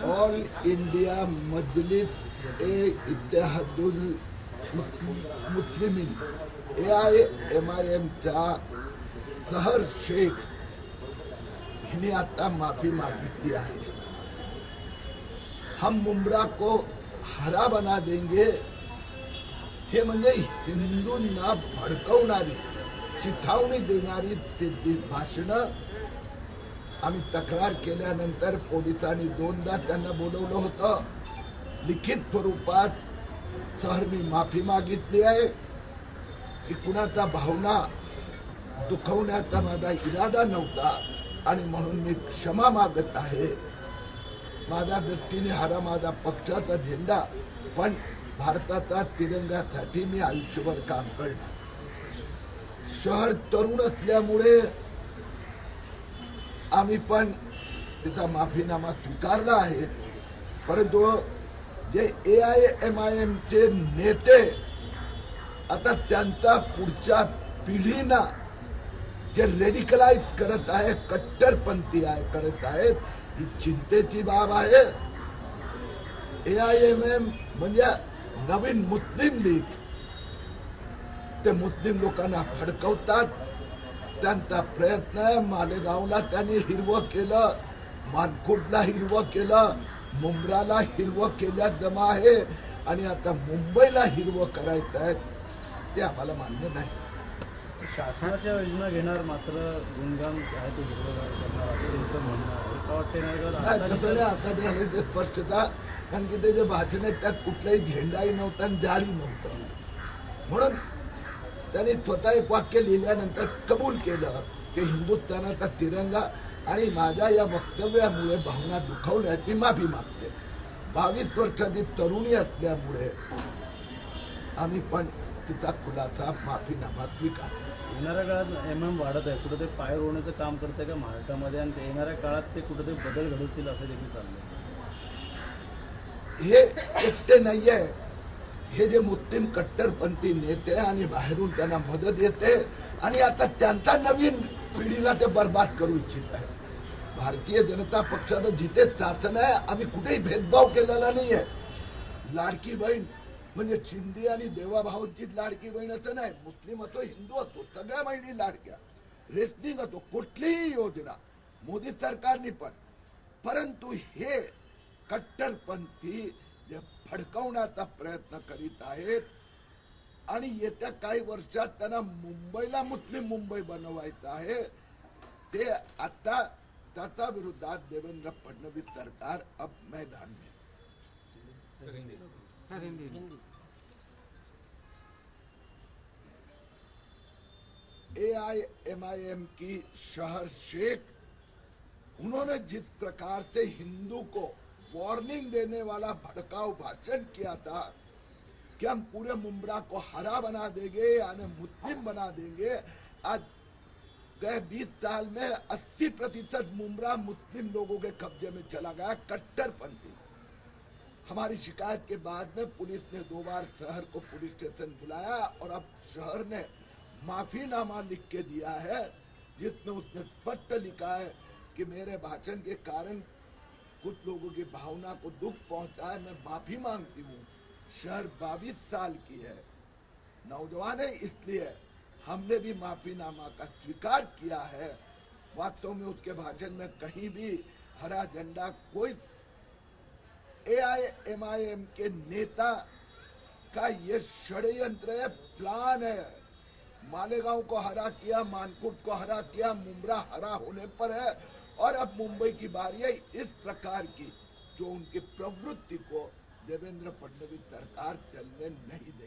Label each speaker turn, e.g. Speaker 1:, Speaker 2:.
Speaker 1: All India Majlis ए इत्तेहादुल मुस्लिमीन AIMIMचा सहर शेख हिने आता माफी मागितली आहे. हम मुंब्रा को हरा बना देंगे हे म्हणजे हिंदूंना भडकवणारी चिथावणी देणारी ते भाषणं आम्ही तक्रार केल्यानंतर पोलिसांनी 2दा त्यांना बोलवलं होतं. लिखित स्वरूपात सहरनी माफी मागितली आहे की कुणाचा भावना दुखवण्याचा माझा इरादा नव्हता आणि म्हणून मी क्षमा मागत आहे. माझ्या दृष्टीने हा माझा पक्षाचा झेंडा, पण भारताचा तिरंगासाठी मी आयुष्यभर काम करणार. शहर तरुण असल्यामुळे आम्ही पण तिचा माफीनामा स्वीकारला आहे. परंतु जे AIMIM चे नेते आता त्यांचा पुढच्या पिढीना जे रेडिकलाइज करत आहे, कट्टरपंथी करत आहेत, ही चिंतेची बाब आहे. AIMIM म्हणजे नवीन मुस्लिम लीग, ते मुस्लिम लोकांना फडकवतात. त्यांचा प्रयत्न आहे. मालेगावला त्यांनी हिरवं केलं, मानखुर्दला हिरवं केलं, मुंब्राला हिरवं केल्या जमा आहे आणि आता मुंबईला हिरवं करायचं आहे. ते आम्हाला मान्य नाही.
Speaker 2: शासनाच्या योजना घेणार मात्र गुणगान आहे तो करणार असं त्यांचं म्हणणं आहे.
Speaker 1: तसं नाही. आता झाले ते स्पष्टता, कारण की ते जे भाषण आहेत त्यात कुठलाही झेंडाही नव्हता आणि जाळी नव्हतं. म्हणून त्यांनी स्वतः एक वाक्य लिहिल्यानंतर कबूल केलं की हिंदुस्थानाचा तिरंगा आणि माझ्या या वक्तव्यामुळे भावना दुखावल्या, मी माफी मागते. 22 वर्षाची तरुणी असल्यामुळे आम्ही पण तिचा खुलासा माफीनामा स्वीकारतो.
Speaker 2: येणाऱ्या काळात MM वाढत आहे, कुठं ते पाय रोवण्याचं काम करते का महाराष्ट्रामध्ये, आणि येणाऱ्या काळात ते कुठेतरी बदल घडवतील असं देखील चाललंय.
Speaker 1: हे एकटे नाही आहे. हे जे मुस्लिम कट्टरपंथी नेते आणि बाहेरून त्यांना मदत येते आणि आता त्यांचा नवीन पिढीला ते बर्बाद करू इच्छित आहे. भारतीय जनता पक्षाचं जिथे शासन आहे, आम्ही कुठेही भेदभाव केलेला नाही आहे. लाडकी बहीण म्हणजे शिंदे आणि देवाभाऊंची लाडकी बहीण असं नाही. मुस्लिम असो, हिंदू असो, सगळ्या बहिणी लाडक्या. रेशनिंग असो, कुठलीही योजना मोदी सरकारने पण. परंतु हे कट्टरपंथी जे फडकवण्याचा प्रयत्न करीत आहेत आणि येत्या काही वर्षात त्यांना मुंबईला मुस्लिम मुंबई बनवायचं आहे, ते आता त्याच्या विरोधात देवेंद्र फडणवीस सरकार अब मैदान में. AIMIM की शहर शेख, उन्होंने जिस प्रकार से हिंदू को वार्निंग देने वाला भड़काऊ भाषण किया था कि हम पूरे मुंब्रा को हरा बना देंगे यानी मुस्लिम बना देंगे. आज गए 20 साल में 80% मुंब्रा मुस्लिम लोगों के कब्जे में चला गया. कट्टरपंथी. हमारी शिकायत के बाद में पुलिस ने 2 बार शहर को पुलिस स्टेशन बुलाया और अब शहर ने माफीनामा लिख के दिया है, जिसमें उसने स्पष्ट लिखा है कि मेरे भाषण के कारण कुछ लोगों की भावना को दुख पहुंचा है, मैं माफी मांगती हूँ. शहर 22 साल की है, नौजवान है, इसलिए हमने भी माफीनामा का स्वीकार किया है. वास्तव में उसके भाषण में कहीं भी हरा झंडा, कोई AIMIM के नेता का ये षड्यंत्र है, प्लान है. मालेगांव को हरा किया, मानकुट को हरा किया, मुंब्रा हरा होने पर है और अब मुंबई की बारी है. इस प्रकार की जो उनकी प्रवृत्ति को देवेंद्र फडणवीस सरकार चलने नहीं दे.